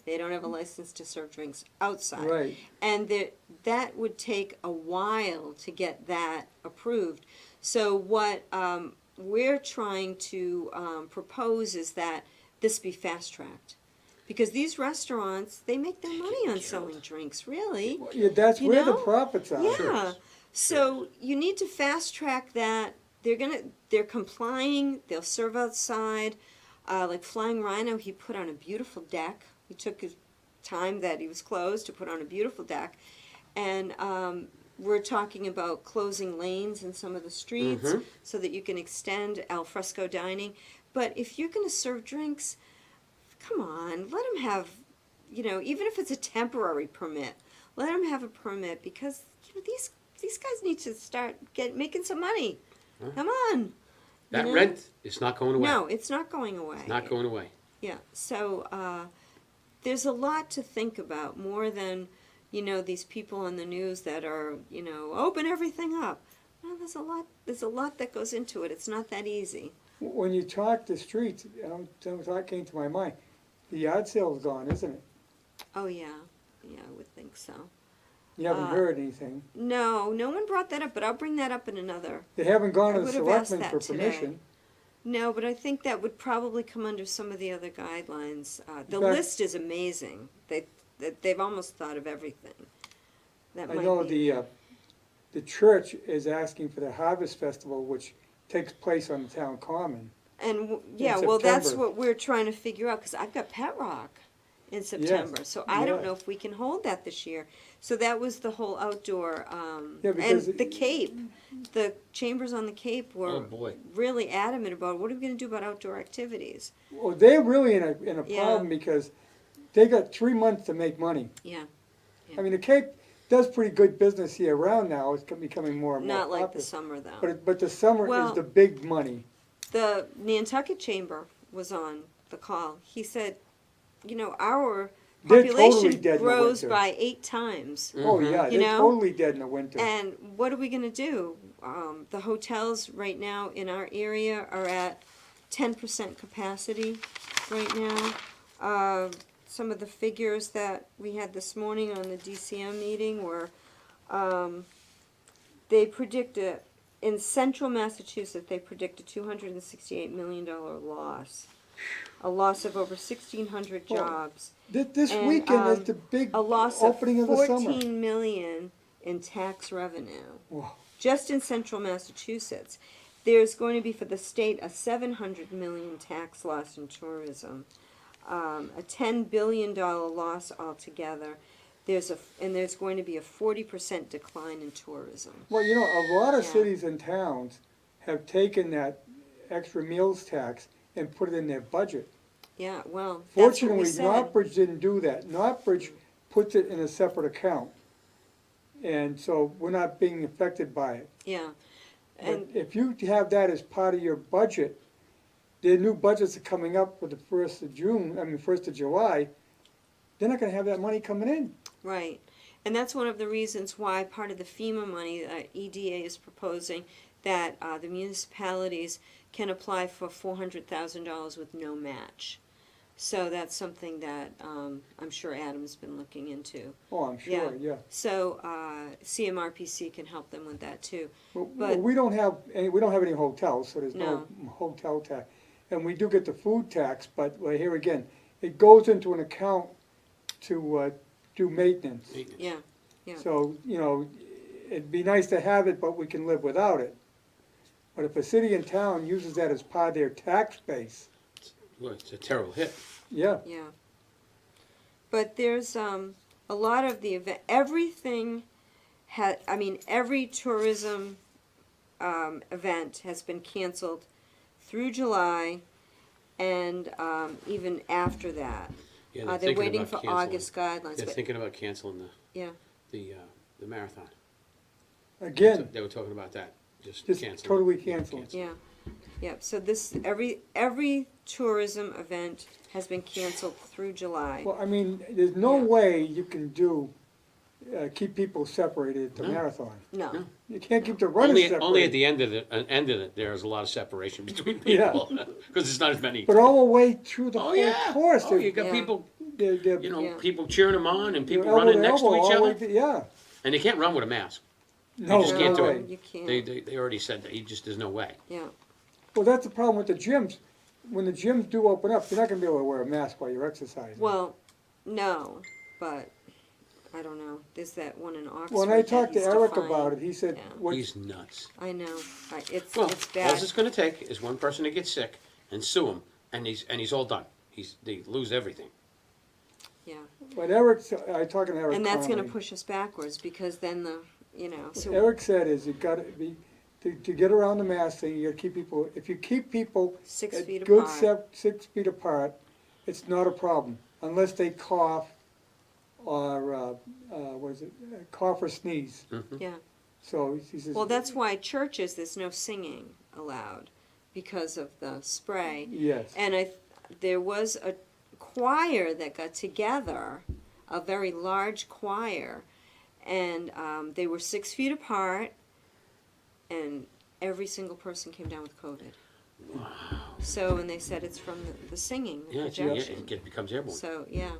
They don't have a license to serve drinks outside. Right. And that would take a while to get that approved. So what we're trying to propose is that this be fast-tracked. Because these restaurants, they make their money on selling drinks, really. Yeah, that's You where the know? profits are. Yeah. So you need to fast track that. They're complying. They'll serve outside. Like Flying Rhino, he put on a beautiful deck. He took his time that he was closed to put on a beautiful deck. And we're talking about closing lanes in some of the streets so that you can extend al fresco dining. But if you're going to serve drinks, come on, let them have, even if it's a temporary permit, let them have a permit because these guys need to start making some money. Come on. That rent is not going away. No, it's not going away. Not going away. Yeah. So there's a lot to think about, more than these people on the news that are open everything up. No, there's a lot that goes into it. It's not that easy. When you talk the streets, that came to my mind. The yard sale's gone, isn't it? Oh yeah, I would think so. You haven't heard anything. No one brought that up, but I'll bring that up in another. They haven't gone I to the would have asked selectmen that for today. permission. No, but I think that would probably come under some of the other guidelines. The In fact- list is amazing. They've almost thought of everything. That I might know be. the church is asking for the Harvest Festival, which takes place on the town common. And well, that's September. what we're trying to figure out because I've got Pet Rock in September, so I don't know if we can hold that this year. So that was the whole outdoor, Yeah, because and the Cape, the chambers on the Cape Oh, were boy. really adamant about what are we going to do about outdoor activities. Well, they're really in a Yeah. problem because they got 3 months to make money. Yeah, I mean, the Cape does pretty good business year round now. It's becoming more and more not like the popular. summer though. But the summer Well- is the big money. The Nantucket Chamber was on the call. He said, our They're population totally dead in the grows winter. by 8 times. Oh, yeah, You they're know? totally dead in the winter. And what are we going to do? The hotels right now in our area are at 10% capacity right now. Some of the figures that we had this morning on the DCM meeting were, they predicted, in central Massachusetts, they predict a $268 million loss. A loss of over 1,600 Well, jobs. This And, weekend is the big A loss opening of of the summer. $14 million in tax revenue. Wow. Just in central Massachusetts. There's going to be for the state a $700 million tax loss in tourism, a $10 billion loss altogether. There's going to be a 40% decline in tourism. Well, a lot of Yeah. cities and towns have taken that extra meals tax and put it in their budget. Yeah, well, that's what Fortunately, we said. Northbridge didn't do that. Northbridge puts it in a separate account. And so we're not being affected by it. Yeah, But and if you have that as part of your budget, their new budgets are coming up for the 1st of July, they're not gonna have that money coming in. right. And that's one of the reasons why part of the FEMA money that EDA is proposing that the municipalities can apply for $400,000 with no match. So that's something that I'm sure Adam's been looking into. Oh, I'm sure, yeah. So CMRPC can help them with that too. Well, But- we don't have any hotels, so there's no hotel tax. And we do get the food tax, but here again, it goes into an account to do maintenance. Yeah, yeah. So, it'd be nice to have it, but we can live without it. But if a city and town uses that as part of their tax base, Well, it's a terrible hit. yeah. Yeah. But there's a lot of the event, everything every tourism event has been canceled through July and even after that. Yeah, They're thinking waiting about for canceling. August guidelines, They're but, thinking about canceling yeah, the marathon. Again, They were talking about that, just Just canceling. totally Yeah, canceling. yeah, yeah. So this, every tourism event has been canceled through July. well, I mean, there's no Yeah. way you can keep people separated at the No. marathon. No, No. You can't keep the runners separated. Only at the end of it, there's a lot of separation between Yeah. people, because there's not as many. But all the way through the Oh, whole yeah. course, Oh, you got Yeah. people, they're Yeah. people cheering them on and people elbow running to next to elbow each all the way other. yeah. And they can't run with a mask. No, just can't no do way. it. you can't. They already said that. There's no way. Yeah, Well, that's the problem with the gyms. When the gyms do open up, you're not gonna be able to wear a mask while you're exercising. well, no, but, I don't know, there's that one in Oxford. When I that talked to he's Eric defying. about it, he said, Yeah. what, He's nuts. I know, it's Well, bad. all it's going to take is one person to get sick and sue him, and he's all done. They lose everything. Yeah, what Eric, I talking to Eric and that's gonna Conley. push us backwards, because then What so, Eric said is you gotta be, to get around the mask thing, you gotta keep people, if you keep people 6 at feet good apart. 6 feet apart, it's not a problem, unless they cough or, cough or sneeze. Yeah, So he says. well, that's why churches, there's no singing allowed, because of the spray. Yes, And there was a choir that got together, a very large choir, and they were 6 feet apart, and every single person came down with COVID. Wow. So, and they said it's from the singing, the Yeah, projection. it becomes airborne. So, yeah.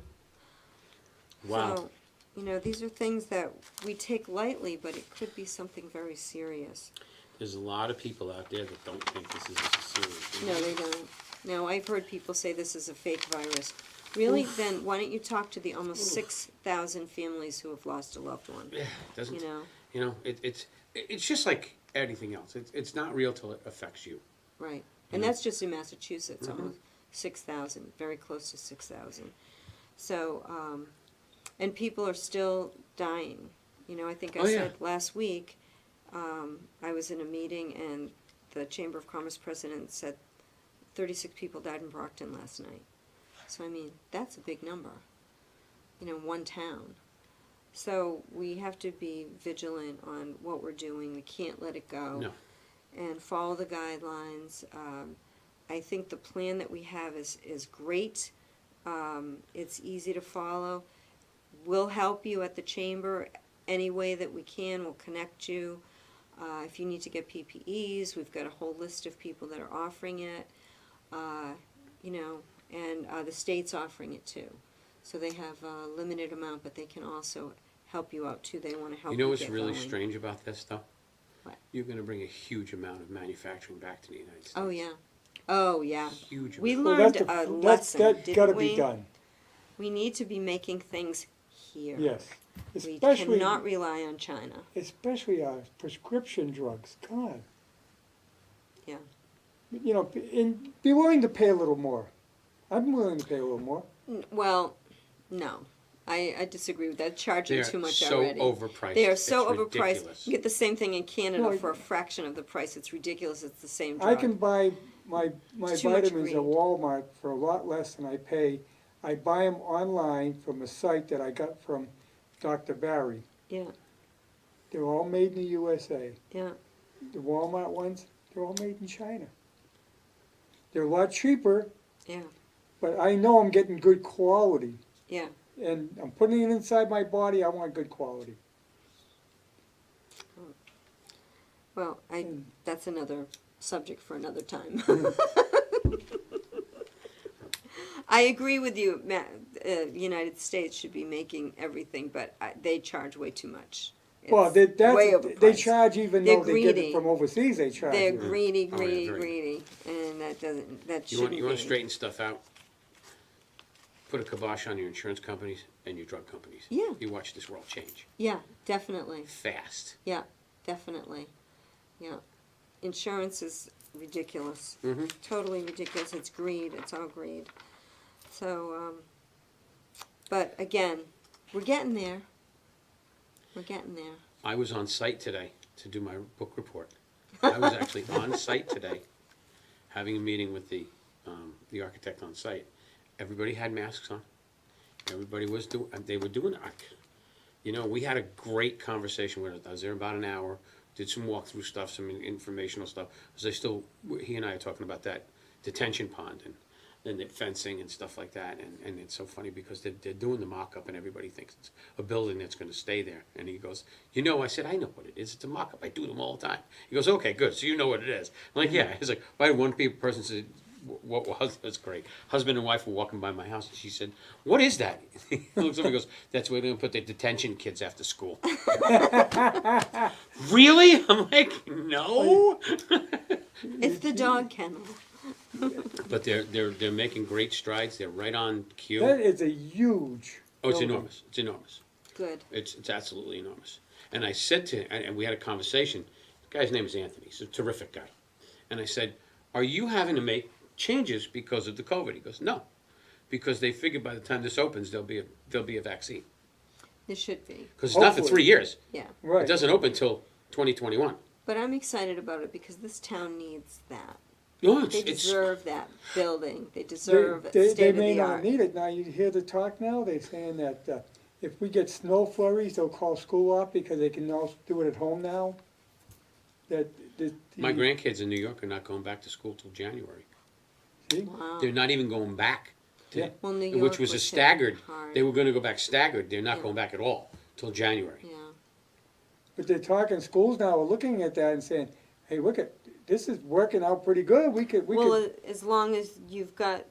Wow. So, these are things that we take lightly, but it could be something very serious. There's a lot of people out there that don't think this is serious. No, they don't. No, I've heard people say this is a fake virus. Really? Then why don't you talk to the almost 6,000 families who have lost a loved one? Yeah, it doesn't. You know? You know, it's just like anything else. It's not real till it affects you. Right. And Yeah. that's just in Massachusetts, Mhm. almost 6,000, very close to 6,000. So, and people are still dying. I think I Oh, yeah. said last week, I was in a meeting and the Chamber of Commerce president said 36 people died in Brockton last night. So, I mean, that's a big number. One town. So we have to be vigilant on what we're doing. We can't let it go. No. And follow the guidelines. I think the plan that we have is great. It's easy to follow. We'll help you at the chamber any way that we can. We'll connect you. If you need to get PPEs, we've got a whole list of people that are offering it. And the state's offering it too. So they have a limited amount, but they can also help you out too. They want to help you. You know what's get really going. strange about this, though? What? You're going to bring a huge amount of manufacturing back to the United States. Oh yeah. Oh yeah. Huge We amount. learned that's a lesson, that's gotta didn't be we? done, We need to be making things here. yes. We Especially, cannot rely on China. especially prescription drugs, God. Yeah. And be willing to pay a little more. I'm willing to pay a little more. Well, no. I disagree with that. Charging They're too much so already. overpriced. They are so It's overpriced. ridiculous. You get the same thing in Canada No, for a fraction of the price. It's ridiculous. It's the same drug. I can buy my It's too much vitamins at greed. Walmart for a lot less than I pay. I buy them online from a site that I got from Dr. Barry. Yeah, They're all made in the USA. yeah. The Walmart ones, they're all made in China. They're a lot cheaper, Yeah, but I know I'm getting good quality. yeah. And I'm putting it inside my body, I want good quality. Well, Mm. that's another subject for another time. I agree with you. The United States should be making everything, but they charge way too much. Well, It's way they overpriced. charge even They're though they get greedy. it from overseas, they charge They're you. greedy, Oh, yeah, greedy, very. greedy, and that You shouldn't want be. to straighten stuff out? Put a kibosh on your insurance companies and your drug companies. Yeah. You watch this world change Yeah, definitely. fast. Yeah, definitely. Yeah, insurance is ridiculous. Mm-hmm. Totally ridiculous. It's greed. It's all greed. So, but again, we're getting there. We're getting there. I was on site today to do my book report. I was actually on site today, having a meeting with the architect on site. Everybody had masks on. Everybody was doing. They were doing it. You know, we had a great conversation with it. I was there about an hour. Did some walkthrough stuff, some informational stuff. He and I are talking about that detention pond and the fencing and stuff like that. And it's so funny because they're doing the mock-up and everybody thinks it's a building that's going to stay there. And he goes, you know, I said, I know what it is. It's a mock-up. I do them all the time. He goes, okay, good. So you know what it is. I'm like, yeah. He's like, why one person said, what was, that's great. Husband and wife were walking by my house and she said, what is that? He looks up and goes, that's where they're going to put the detention kids after school. Really? I'm like, no. It's the dog kennel. But they're making great strides. They're right on cue. That is a huge. Oh, it's building. enormous. It's enormous. Good. It's absolutely enormous. And I said to him, and we had a conversation. The guy's name is Anthony. He's a terrific guy. And I said, are you having to make changes because of the COVID? He goes, no, because they figure by the time this opens, there'll be a vaccine. It should be. Because it's not for Hopefully. 3 years. Yeah. Right. It doesn't open until 2021. But I'm excited about it because this town needs that. No, They it's deserve that building. They deserve They state of may the not art. need it. Now, you hear the talk now, they're saying that if we get snow flurries, they'll call school off because they can also do it at home now. my grandkids in New York are not going back to school till January. See? Wow. They're not even going back. Yeah. Well, New York Which was a hit staggered. hard. They were going to go back staggered. They're not Yeah. going back at all till January. Yeah. But they're talking, schools now are looking at that and saying, hey, look at, this is working out pretty good. We could, As long as you've got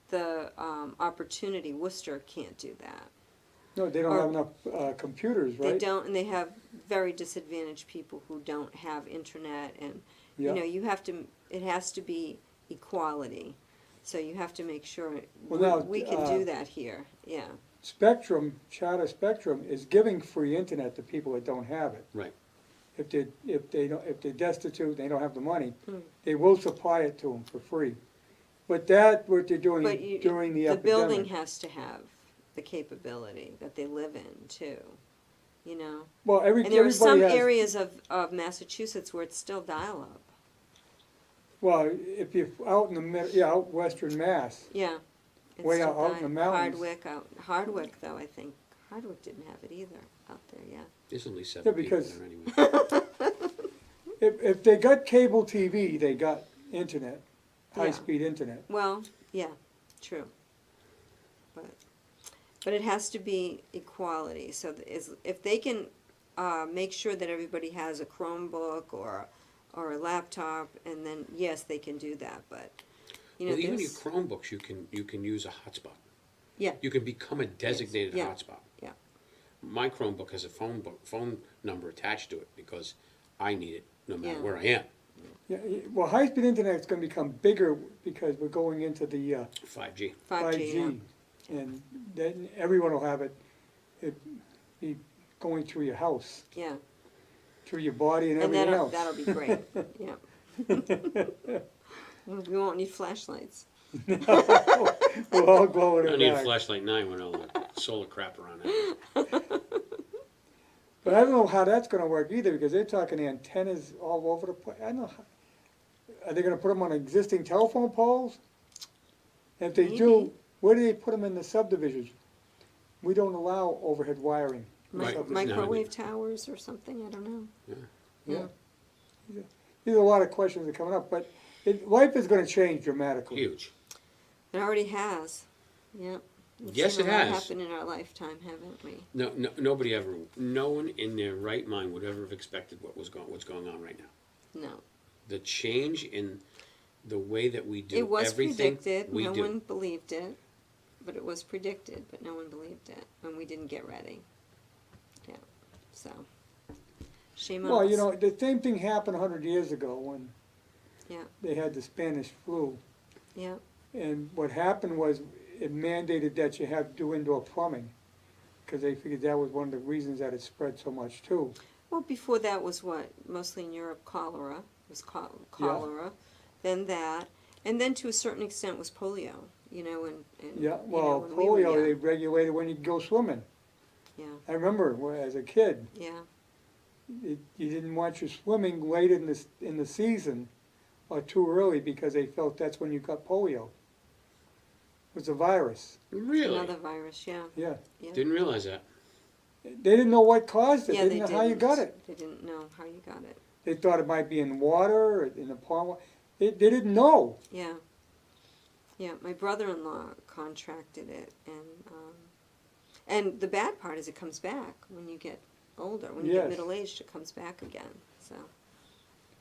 the opportunity, Worcester can't do that. no, they don't or- have enough computers, right? They don't, and they have very disadvantaged people who don't have internet, and Yeah. you have to. It has to be equality, so you have to make sure Well, now, we can do that here. Yeah, Spectrum, Charter Spectrum is giving free internet to people that don't have it. Right. If they're destitute, they don't have the money, Hmm. they will supply it to them for free. But that, what they're doing but you, during the building epidemic. has to have the capability that they live in too. Well, And there are some everybody has, areas of Massachusetts where it's still dial-up. well, if you're out in the middle, yeah, out western Mass, Yeah. It's Way still out in the mountains. Hardwick, though, I think. Hardwick didn't have it either out there, yeah. There's only 7 Yeah, people because- there anyway. if they got cable TV, they got internet, Yeah. high-speed internet. Well, yeah, true. But it has to be equality, so if they can make sure that everybody has a Chromebook or a laptop, and then, yes, they can do that, but, Well, even your there's, Chromebooks, you can use a hotspot. yeah, You can become a designated Yeah. hotspot. yeah. My Chromebook has a phone number attached to it because I need it no matter Yeah. where I am. Yeah, well, high-speed internet's gonna become bigger because we're going into the 5G. 5G, yeah. 5G. And then everyone will have it, be going through your house, Yeah, through your body and and everything else. that'll be great, yeah. We won't need flashlights. We'll all glow in I the need a dark. flashlight 9 with all the solar crap around it. But I don't know how that's gonna work either, because they're talking antennas all over the place. I don't know, are they gonna put them on existing telephone poles? And if they do, Maybe. where do they put them in the subdivisions? We don't allow overhead wiring. in Right. subdivisions. Microwave towers or something, I don't know. Yeah. These are a lot of questions that are coming up, but life is gonna change dramatically. Huge. It already has, yep. We've Yes, seen it a lot has. happen in our lifetime, haven't we? No one in their right mind would ever have expected what's going on right now. No. The change in the way that we do It was everything predicted, we no do. one believed it, but it was predicted, but no one believed it, and we didn't get ready. Yeah, so, shame on us. Well, you know, the same thing happened 100 years ago when Yeah, they had the Spanish flu. yeah, And what happened was it mandated that you have to do indoor plumbing, because they figured that was one of the reasons that it spread so much too. well, before that was what, mostly in Europe, cholera, it was cholera, then that, and then to a certain extent was polio, and Yeah, you well, know, when we were polio, they young. regulated when you go swimming. Yeah, I remember as a kid, yeah, you didn't want you swimming late in the season or too early because they felt that's when you got polio. was a virus. Really? Another virus, yeah. Yeah. Yeah. Didn't realize that. They didn't know what caused it. Yeah, They didn't know how you got it. They didn't know how you got it. They thought it might be in water or in the pond. They didn't know. Yeah. Yeah, my brother-in-law contracted it, and the bad part is it comes back when you get older. When you get Yes. middle-aged, it comes back again. So,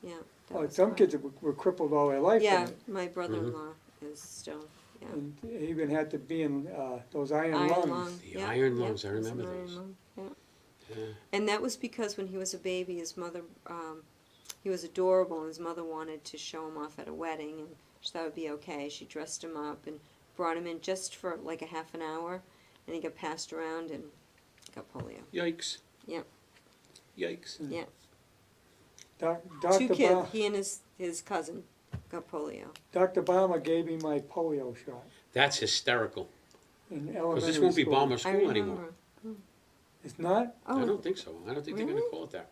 yeah. that Oh, was some hard. kids were crippled all their life Yeah, from it. my brother-in-law is still, yeah. And he even had to be in those iron Iron lungs. lung. The Yeah, iron yeah, lungs, I it was an remember iron those. lung, yeah. Yeah. And that was because when he was a baby, his mother, he was adorable, and his mother wanted to show him off at a wedding, and she thought it would be okay. She dressed him up and brought him in just for like a half an hour, and he got passed around and got polio. Yikes. Yep. Yikes. Yeah. Dr. Two kids, he and his cousin got polio. Dr. Balmer gave me my polio shot That's hysterical. in Because elementary this won't be school. Balmer I School remember. anymore. It's not? Oh, I don't think so. I don't think they're going to Really? call it that.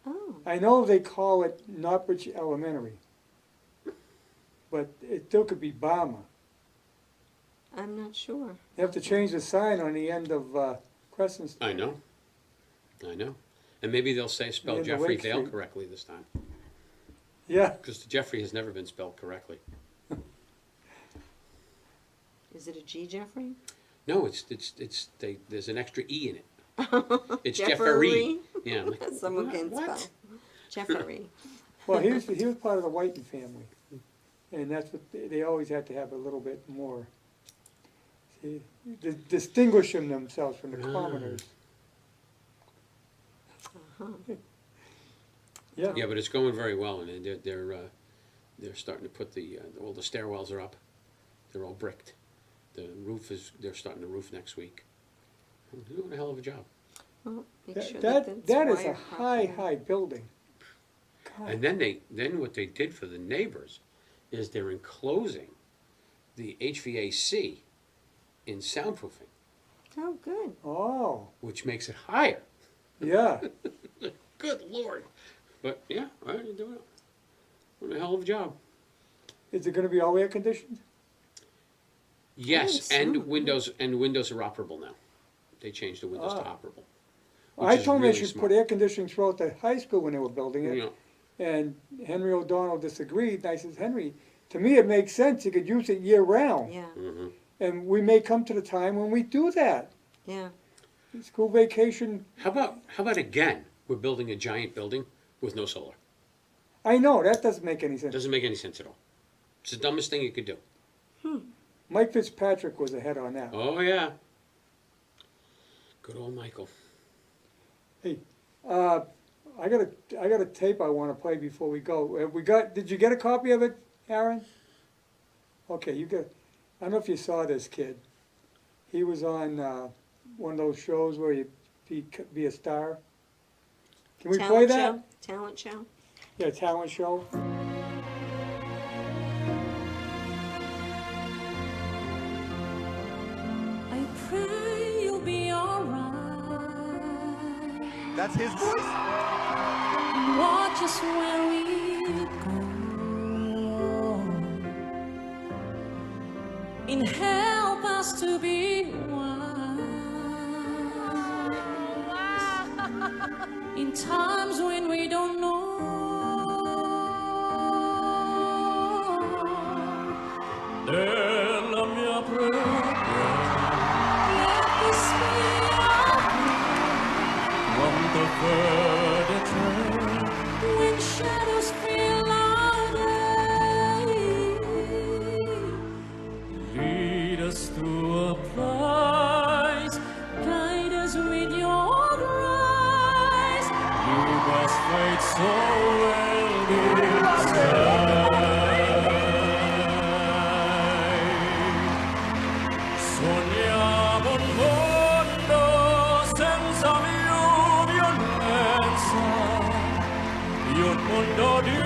oh, I know they call it Northbridge Elementary, but it still could be Balmer. I'm not sure. They have to change the sign on the end of Crescent Street. I know. I know. And maybe they'll spell Yeah, the Jeffrey Lake Vale Street. correctly this time. Yeah, Because Jeffrey has never been spelled correctly. Is it a G, Jeffrey? No, there's an extra E in it. It's Jeffrey? Jeffrey. Yeah. I'm like, Someone what? can What? spell. Jeffrey. well, he was part of the Whiten family, and that's what they always had to have a little bit more. See, distinguishing themselves from the commoners. Uh-huh. Yeah. Yeah, but it's going very well, and they're starting to put all the stairwells are up. They're all bricked. The roof they're starting the roof next week. They're doing a hell of a job. Well, make That, sure that, that's that is a wired high, properly. high building. God. And then what they did for the neighbors is they're enclosing the HVAC in soundproofing, Oh, good. Oh, which makes it higher. yeah. Good Lord. But yeah, all right, you're doing a hell of a job. Is it gonna be all air conditioned? Yes, Oh, and so windows are operable now. They changed the windows to Ah. operable. I which is told them they really should smart. put air conditioning throughout the high school when they were building it. You know, And Henry O'Donnell disagreed, and I says, Henry, to me it makes sense, you could use it year round. Yeah, mhm. And we may come to the time when we do that. yeah. School vacation, How about again? We're building a giant building with no solar. I know, that doesn't make any sense. Doesn't make any sense at all. It's the dumbest thing you could do. Mike Fitzpatrick was ahead on that. Oh yeah. Good old Michael. I got a tape I wanna play before we go. Did you get a copy of it, Aaron? Okay, I don't know if you saw this kid. He was on, one of those shows where you be a star. Can we play that? Show? Talent show? Yeah, talent show. I pray you'll be alright. That's his voice? Watch us where we go. And help us to be wise. In times when we don't know. Nella mia preghiera, let this be our prayer. Quanto fede c'è when shadows fill our day. Lead us to a place, guide us with your grace. Give us faith so well designed. Sogniamo un mondo senza violenza, un mondo di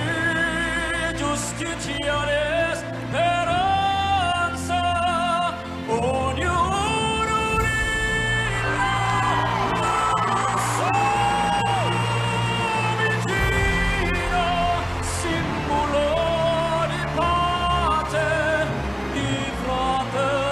giustizia e speranza. Ognuno unito, un solo vicino, simbolo di pace, di fraternità.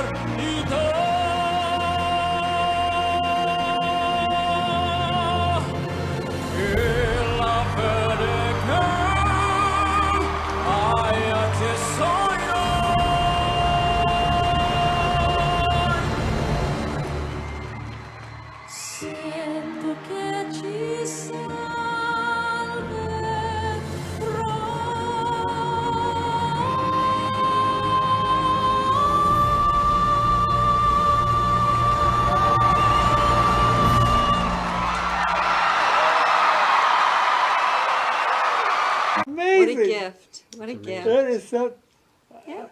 gift. What a It's gift. That is so, Yeah.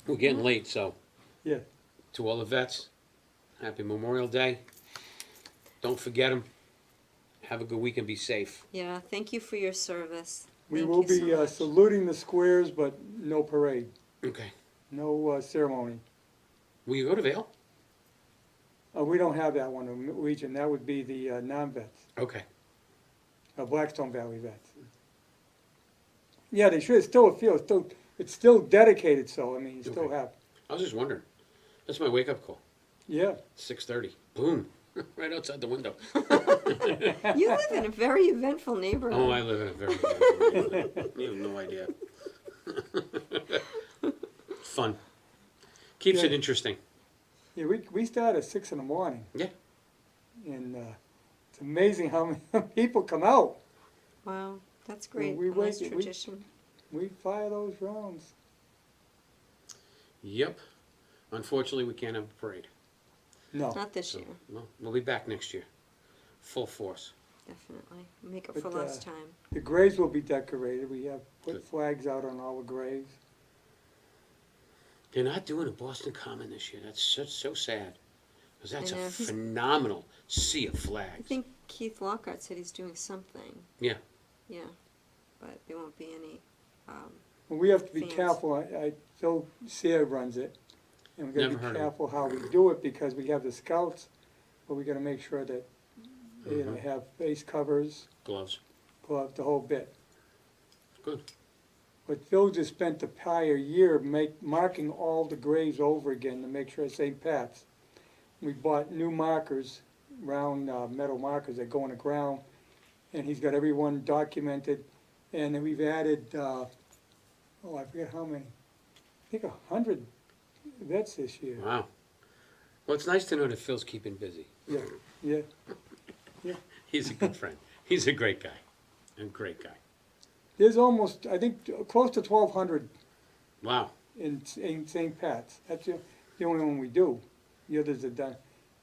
We're getting late, so yeah. to all the vets, happy Memorial Day. Don't forget them. Have a good week and be safe. Yeah, thank you for your service. We Thank will you so be much. saluting the squares, but no parade, Okay. no ceremony. Will you go to Vail? We don't have that one in Region. That would be the non-vets, Okay. Blackstone Valley vets. Yeah, they should. It's still a field. It's still dedicated. So I mean, you still Okay. have. I was just wondering. That's my wake up call. Yeah. 6:30. Boom. Right outside the window. You live in a very eventful neighborhood. Oh, I live in a very beautiful neighborhood. You have no idea. Fun. Keeps it Yeah. interesting. Yeah, we start at 6 in the morning, Yeah. and it's amazing how many people come out. Wow, that's great. we A nice wait- we- tradition. We fire those rounds. Yep. Unfortunately, we can't have a parade. No, Not this So, year, well, we'll be back next year. Full force. definitely. Make up But, for lost time. the graves will be decorated. We have put Good. flags out on all the graves. They're not doing a Boston Common this year. That's so sad. Because that's I know. a phenomenal sea of flags. I think Keith Lockhart said he's doing something. Yeah. Yeah, but there won't be any. Well, we have to be Fans. careful. Phil Sear runs it, and we got Never to be heard of it. careful how we do it because we have the scouts, but we got to make sure that they Mhm. have face covers, Gloves. gloves, the whole bit. Good. But Phil just spent the prior year marking all the graves over again to make sure it's St. Pat's. We bought new markers, round metal markers that go in the ground, and he's got everyone documented. And then we've added, I forget how many, I think 100 vets this year. Wow. Well, it's nice to know that Phil's keeping busy. Yeah, yeah. He's a good friend. He's a great guy. A great guy. There's almost, I think, close to 1,200 Wow. in St. Pat's. That's the only one we do. The others are done.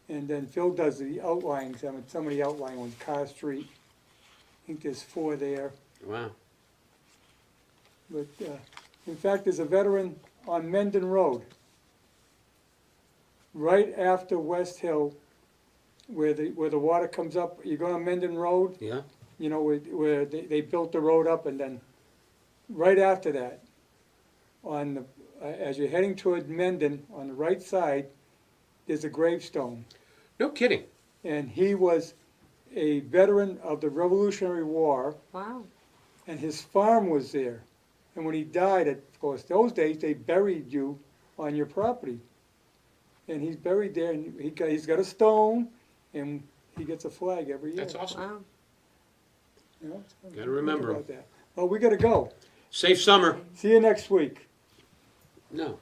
And then Phil does the outlines. I mean, some of the outline ones, Carr Street. I think there's 4 there. Wow. But in fact, there's a veteran on Mendon Road, right after West Hill, where the water comes up. You go on Mendon Road, Yeah? you know, where they built the road up, and then right after that, on the as you're heading toward Mendon, on the right side, there's a gravestone. No kidding. And he was a veteran of the Revolutionary War, Wow. and his farm was there. And when he died, of course, those days, they buried you on your property. And he's buried there, and he's got a stone, and he gets a flag every year. That's awesome. Wow. You know, so Gotta remember think about that. Well, we gotta go. Safe summer. See you next week. No.